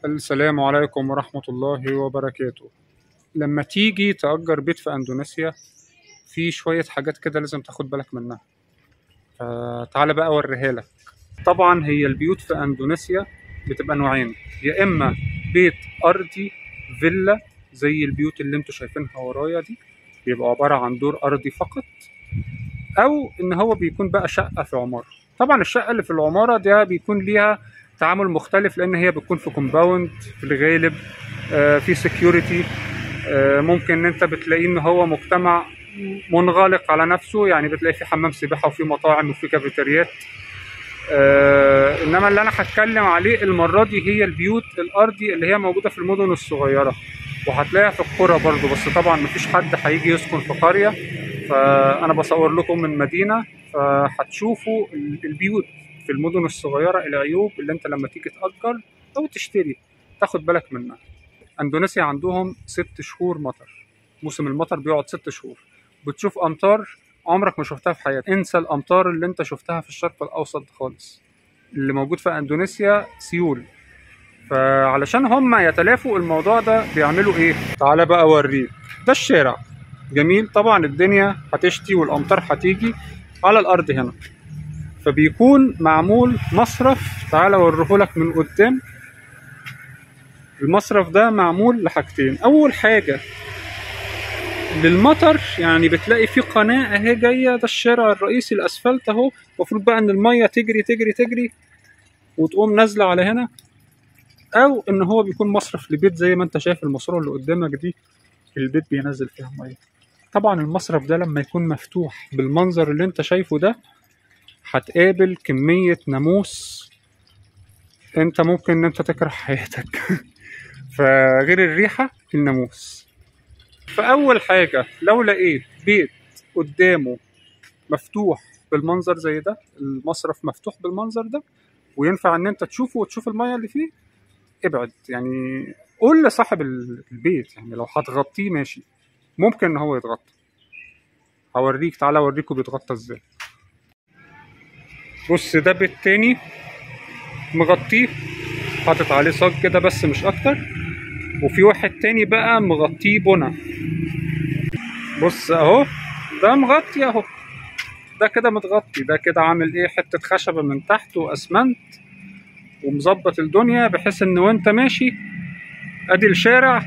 السلام عليكم ورحمة الله وبركاته. لما تيجي تأجر بيت في أندونيسيا في شوية حاجات كده لازم تاخد بالك منها، فتعالى بقى أوريها لك. طبعا هي البيوت في أندونيسيا بتبقى نوعين، يا إما بيت أرضي فيلا زي البيوت اللي انتوا شايفينها ورايا دي، بيبقى عبارة عن دور أرضي فقط، أو إن هو بيكون بقى شقة في عمارة. طبعا الشقة اللي في العمارة ده بيكون ليها تعامل مختلف، لأن هي بتكون في كومباوند في الغالب، في سكيورتي، ممكن ان انت بتلاقيه ان هو مجتمع منغلق على نفسه، يعني بتلاقي في حمام سباحه وفي مطاعم وفي كافيتريات. انما اللي انا هتكلم عليه المره دي هي البيوت الارضي اللي هي موجوده في المدن الصغيره، وهتلاقيها في القرى برضو، بس طبعا مفيش حد هيجي يسكن في قريه، فانا بصور لكم من مدينه، فهتشوفوا البيوت في المدن الصغيره، العيوب اللي انت لما تيجي تأجر او تشتري تاخد بالك منها. اندونيسيا عندهم 6 شهور مطر، موسم المطر بيقعد 6 شهور، بتشوف امطار عمرك ما شفتها في حياتك. انسى الامطار اللي انت شفتها في الشرق الاوسط خالص، اللي موجود في اندونيسيا سيول. فعلشان هم يتلافوا الموضوع ده بيعملوا ايه؟ تعالى بقى اوريك. ده الشارع جميل، طبعا الدنيا هتشتي والامطار هتيجي على الارض هنا، فبيكون معمول مصرف. تعالى اوريهولك من قدام. المصرف ده معمول لحاجتين، اول حاجه للمطر، يعني بتلاقي في قناه اهي جايه، ده الشارع الرئيسي الاسفلت اهو، المفروض بقى ان الميه تجري تجري تجري وتقوم نازله على هنا، او ان هو بيكون مصرف لبيت زي ما انت شايف الماسوره اللي قدامك دي، البيت بينزل فيها ميه. طبعا المصرف ده لما يكون مفتوح بالمنظر اللي انت شايفه ده، هتقابل كميه ناموس انت ممكن ان انت تكره حياتك فغير الريحه الناموس. فأول حاجة لو لقيت بيت قدامه مفتوح بالمنظر زي ده، المصرف مفتوح بالمنظر ده وينفع ان انت تشوفه وتشوف المية اللي فيه، ابعد. يعني قول لصاحب البيت، يعني لو هتغطيه ماشي، ممكن ان هو يتغطى. هوريك، تعالى اوريكوا بيتغطى ازاي. بص ده بيت تاني مغطيه، حاطط عليه صاج كده بس مش اكتر، وفي واحد تاني بقى مغطيه بنا. بص اهو، ده مغطي اهو، ده كده متغطي، ده كده عامل ايه، حتة خشبة من تحت واسمنت ومظبط الدنيا، بحيث ان وانت ماشي ادي الشارع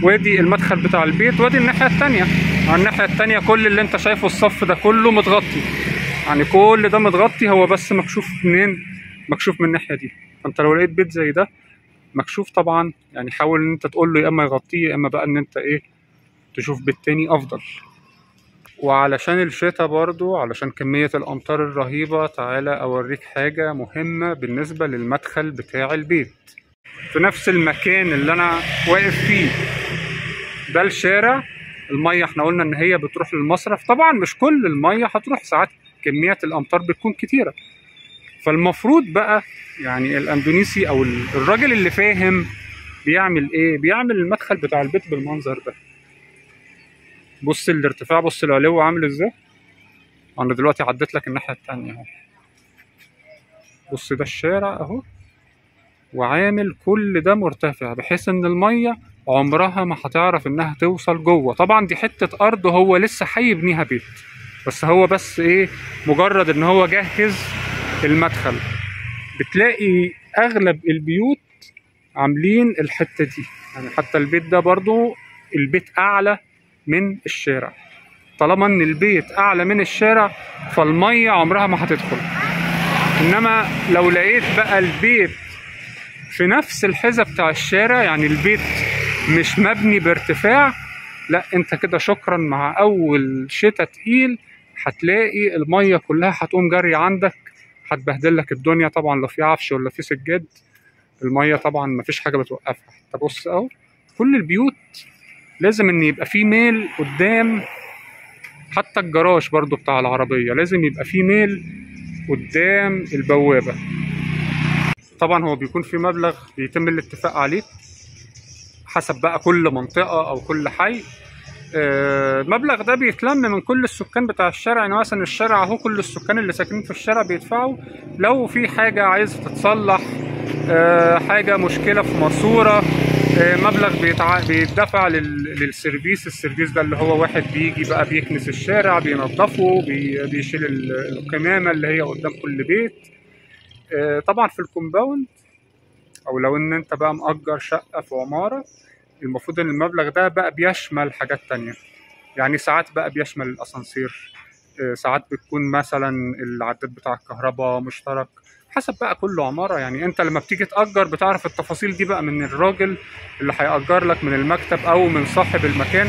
وادي المدخل بتاع البيت وادي الناحية التانية. على الناحية التانية كل اللي انت شايفه الصف ده كله متغطي، يعني كل ده متغطي، هو بس مكشوف منين؟ مكشوف من الناحية دي. فانت لو لقيت بيت زي ده مكشوف طبعا، يعني حاول ان انت تقول له يا اما يغطيه يا اما بقى ان انت ايه، تشوف بيت تاني افضل. وعلشان الشتاء برضو، علشان كمية الأمطار الرهيبة، تعالى أوريك حاجة مهمة بالنسبة للمدخل بتاع البيت. في نفس المكان اللي أنا واقف فيه ده الشارع، المية احنا قلنا إن هي بتروح للمصرف، طبعا مش كل المية هتروح، ساعات كميات الأمطار بتكون كتيرة. فالمفروض بقى يعني الأندونيسي أو الراجل اللي فاهم بيعمل إيه؟ بيعمل المدخل بتاع البيت بالمنظر ده. بص الارتفاع، بص العلو عامل ازاي. انا دلوقتي عديت لك الناحيه التانية اهو، بص ده الشارع اهو، وعامل كل ده مرتفع بحيث ان الميه عمرها ما هتعرف انها توصل جوه. طبعا دي حته ارض هو لسه هيبنيها بيت، بس هو بس ايه، مجرد ان هو جهز المدخل. بتلاقي اغلب البيوت عاملين الحته دي، يعني حتى البيت ده برضو البيت اعلى من الشارع. طالما ان البيت اعلى من الشارع فالميه عمرها ما هتدخل. انما لو لقيت بقى البيت في نفس الحذا بتاع الشارع، يعني البيت مش مبني بارتفاع، لا انت كده شكرا، مع اول شتاء تقيل هتلاقي الميه كلها هتقوم جري عندك، هتبهدل لك الدنيا. طبعا لو في عفش ولا في سجاد، الميه طبعا مفيش حاجه بتوقفها. انت بص اهو، كل البيوت لازم ان يبقى في ميل قدام، حتى الجراج برضو بتاع العربية لازم يبقى فيه ميل قدام البوابة. طبعا هو بيكون في مبلغ بيتم الاتفاق عليه حسب بقى كل منطقة أو كل حي، المبلغ ده بيتلم من كل السكان بتاع الشارع. يعني مثلا الشارع اهو كل السكان اللي ساكنين في الشارع بيدفعوا. لو في حاجة عايزة تتصلح، حاجة مشكلة في ماسورة، مبلغ بيدفع السيرفيس ده اللي هو واحد بيجي بقى بيكنس الشارع، بينظفه، بيشيل القمامة اللي هي قدام كل بيت. طبعا في الكومباوند، او لو ان انت بقى مأجر شقة في عمارة، المفروض ان المبلغ ده بقى بيشمل حاجات تانية. يعني ساعات بقى بيشمل الاسانسير، ساعات بتكون مثلا العداد بتاع الكهرباء مشترك، حسب بقى كل عمارة. يعني انت لما بتيجي تأجر بتعرف التفاصيل دي بقى من الراجل اللي هيأجر لك من المكتب او من صاحب المكان.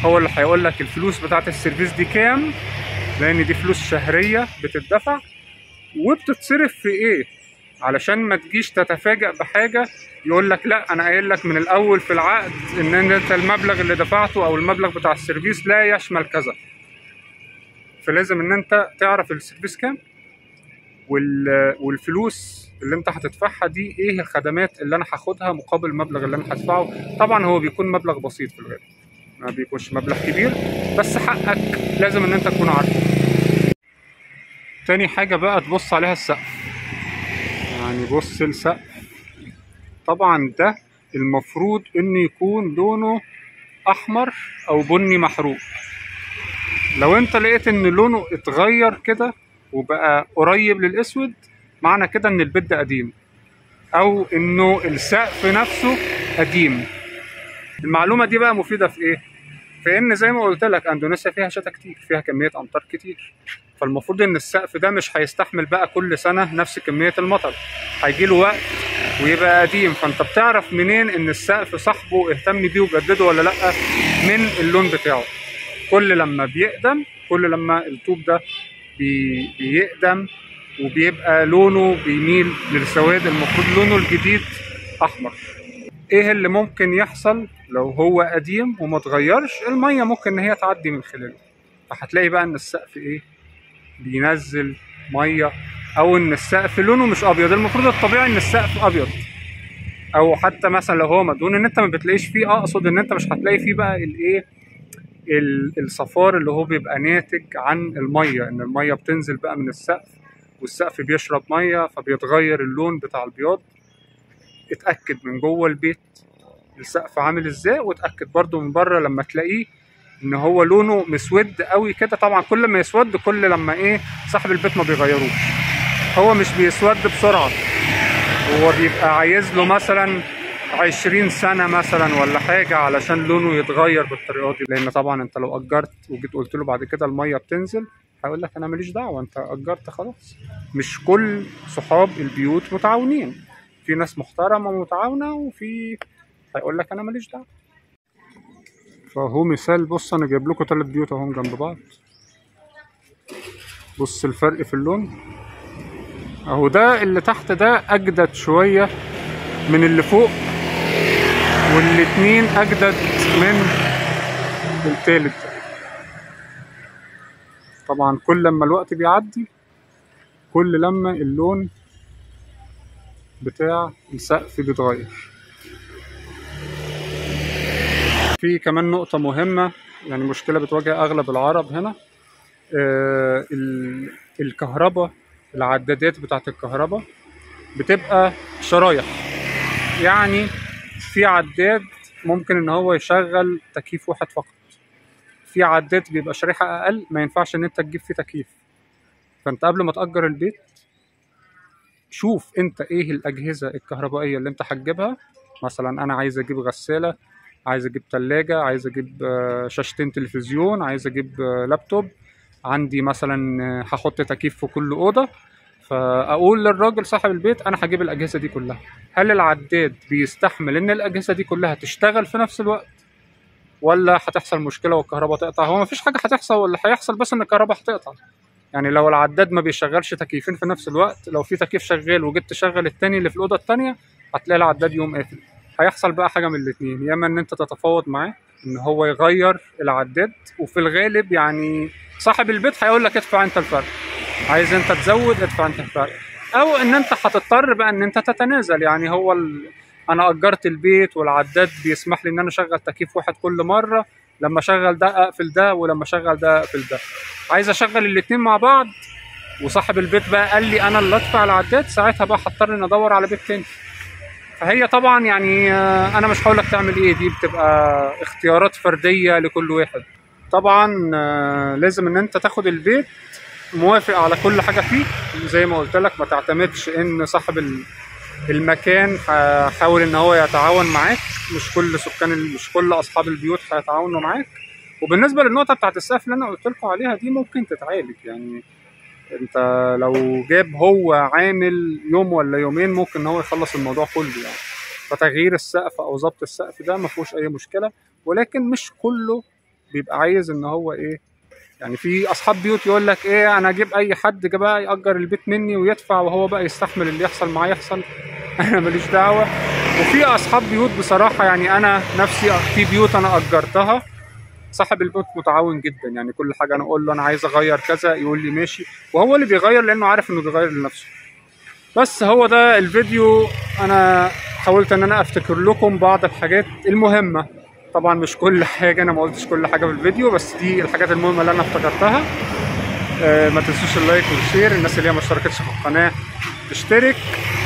هو اللي هيقول لك الفلوس بتاعت السيرفيس دي كام، لان دي فلوس شهرية بتدفع وبتتصرف في ايه، علشان ما تجيش تتفاجأ بحاجة يقول لك لا انا قايل لك من الاول في العقد ان انت المبلغ اللي دفعته او المبلغ بتاع السيرفيس لا يشمل كذا. فلازم ان انت تعرف السيرفيس كام، والفلوس اللي انت هتدفعها دي ايه الخدمات اللي انا هاخدها مقابل المبلغ اللي انا هدفعه. طبعا هو بيكون مبلغ بسيط في الغالب، ما بيكونش مبلغ كبير، بس حقك لازم ان انت تكون عارفه. تاني حاجة بقى تبص عليها السقف. يعني بص السقف، طبعا ده المفروض ان يكون لونه احمر او بني محروق. لو انت لقيت ان لونه اتغير كده وبقى قريب للاسود، معنى كده ان البيت ده قديم، او انه السقف نفسه قديم. المعلومة دي بقى مفيدة في ايه؟ في ان زي ما قلت لك اندونيسيا فيها شتاء كتير، فيها كمية امطار كتير، فالمفروض ان السقف ده مش هيستحمل بقى كل سنة نفس كمية المطر، هيجيله وقت ويبقى قديم. فانت بتعرف منين ان السقف صاحبه اهتم بيه وجدده ولا لا؟ من اللون بتاعه. كل لما بيقدم، كل لما الطوب ده بيقدم وبيبقى لونه بيميل للسواد، المفروض لونه الجديد احمر. ايه اللي ممكن يحصل لو هو قديم وما اتغيرش؟ الميه ممكن ان هي تعدي من خلاله، فهتلاقي بقى ان السقف ايه، بينزل ميه، او ان السقف لونه مش ابيض. المفروض الطبيعي ان السقف ابيض، او حتى مثلا لو هو مدهون ان انت ما بتلاقيش فيه، اقصد ان انت مش هتلاقي فيه بقى الايه، الصفار اللي هو بيبقى ناتج عن الميه، ان الميه بتنزل بقى من السقف والسقف بيشرب ميه فبيتغير اللون بتاع البياض. اتاكد من جوه البيت السقف عامل ازاي، واتاكد برضو من بره لما تلاقيه ان هو لونه مسود قوي كده. طبعا كل ما يسود كل لما ايه صاحب البيت ما بيغيروش، هو مش بيسود بسرعه، هو بيبقى عايز له مثلا 20 سنة مثلا ولا حاجة علشان لونه يتغير بالطريقة دي. لأن طبعا أنت لو أجرت وجيت قلت له بعد كده المية بتنزل، هيقول لك أنا ماليش دعوة، أنت أجرت خلاص. مش كل صحاب البيوت متعاونين، في ناس محترمة ومتعاونة، وفي هيقول لك أنا ماليش دعوة. فهو مثال، بص أنا جايب لكم 3 بيوت أهم جنب بعض، بص الفرق في اللون أهو. ده اللي تحت ده أجدد شوية من اللي فوق، والاتنين اجدد من التالت. طبعا كل لما الوقت بيعدي كل لما اللون بتاع السقف بيتغير. في كمان نقطة مهمة، يعني مشكلة بتواجه اغلب العرب هنا، الكهرباء، العدادات بتاعت الكهرباء بتبقى شرايح. يعني في عداد ممكن ان هو يشغل تكييف واحد فقط، في عداد بيبقى شريحة اقل ما ينفعش ان انت تجيب فيه تكييف. فانت قبل ما تأجر البيت شوف انت ايه الاجهزة الكهربائية اللي انت هتجيبها. مثلا انا عايز اجيب غسالة، عايز اجيب تلاجة، عايز اجيب شاشتين تلفزيون، عايز اجيب لابتوب، عندي مثلا هحط تكييف في كل اوضة. فاقول للراجل صاحب البيت انا هجيب الاجهزة دي كلها، هل العداد بيستحمل ان الاجهزة دي كلها تشتغل في نفس الوقت، ولا هتحصل مشكلة والكهرباء تقطع؟ هو مفيش حاجة هتحصل، واللي هيحصل بس ان الكهرباء هتقطع. يعني لو العداد ما بيشغلش تكييفين في نفس الوقت، لو في تكييف شغال وجيت تشغل التاني اللي في الأوضة التانية، هتلاقي العداد يقوم قافل. هيحصل بقى حاجة من الاتنين، يا اما ان انت تتفاوض معاه ان هو يغير العداد، وفي الغالب يعني صاحب البيت هيقول لك ادفع انت الفرق، عايز انت تزود ادفع انت الفرق، او ان انت هتضطر بقى ان انت تتنازل. يعني هو انا اجرت البيت والعداد بيسمح لي ان انا اشغل تكييف واحد كل مرة، لما اشغل ده اقفل ده، ولما اشغل ده اقفل ده. عايز اشغل الاتنين مع بعض، وصاحب البيت بقى قال لي انا اللي ادفع العداد، ساعتها بقى هضطر اني ادور على بيت تاني. فهي طبعا يعني انا مش هقول لك تعمل ايه، دي بتبقى اختيارات فرديه لكل واحد. طبعا لازم ان انت تاخد البيت موافق على كل حاجه فيه، زي ما قلت لك ما تعتمدش ان صاحب المكان حاول ان هو يتعاون معاك، مش كل اصحاب البيوت هيتعاونوا معاك. وبالنسبه للنقطه بتاعت السقف اللي انا قلت لكم عليها دي، ممكن تتعالج يعني. انت لو جاب هو عامل يوم ولا يومين ممكن ان هو يخلص الموضوع كله يعني. فتغيير السقف او ظبط السقف ده ما فيهوش اي مشكله، ولكن مش كله بيبقى عايز ان هو ايه يعني. في اصحاب بيوت يقول لك ايه، انا اجيب اي حد بقى ياجر البيت مني ويدفع وهو بقى يستحمل اللي يحصل معاه يحصل انا ماليش دعوه. وفي اصحاب بيوت بصراحه يعني، انا نفسي في بيوت انا اجرتها صاحب البيت متعاون جدا يعني. كل حاجه انا اقول له انا عايز اغير كذا يقول لي ماشي، وهو اللي بيغير لانه عارف انه بيغير لنفسه. بس هو ده الفيديو. انا حاولت ان انا افتكر لكم بعض الحاجات المهمه، طبعا مش كل حاجه، انا ما قلتش كل حاجه في الفيديو، بس دي الحاجات المهمه اللي انا افتكرتها. ما تنسوش اللايك والشير، الناس اللي هي ما اشتركتش في القناه تشترك.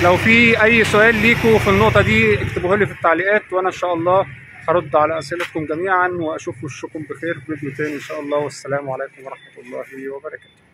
لو في اي سؤال ليكوا في النقطه دي اكتبوه لي في التعليقات، وانا ان شاء الله هرد على اسئلتكم جميعا، واشوف وشكم بخير في فيديو تاني ان شاء الله. والسلام عليكم ورحمه الله وبركاته.